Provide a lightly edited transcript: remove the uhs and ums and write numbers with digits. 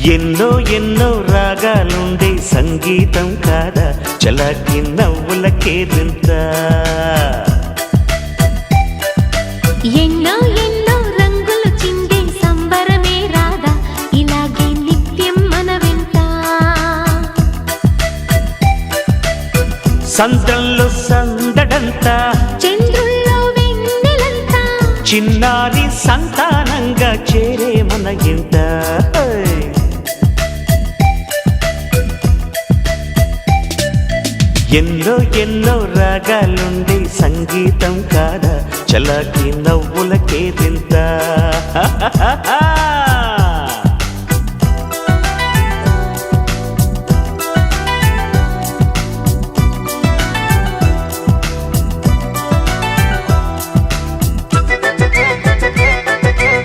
ఎన్నో ఎన్నో రాగాలుండే సంగీతం కాదా చలాకి నవ్వులకేదింత ఎన్నో ఎన్నో రంగులు చిందే సంబరమే రాదా ఇలాగే నిత్యం మన వెంట సందల్లో సందడంతా చంద్రుల్లో వెన్నెలంతా చిన్నారి సంతానంగా చేరే మన ఇంట ఎన్నో ఎన్నో రాగాలుండే సంగీతం కాదా చలాకి నవ్వులకేదింత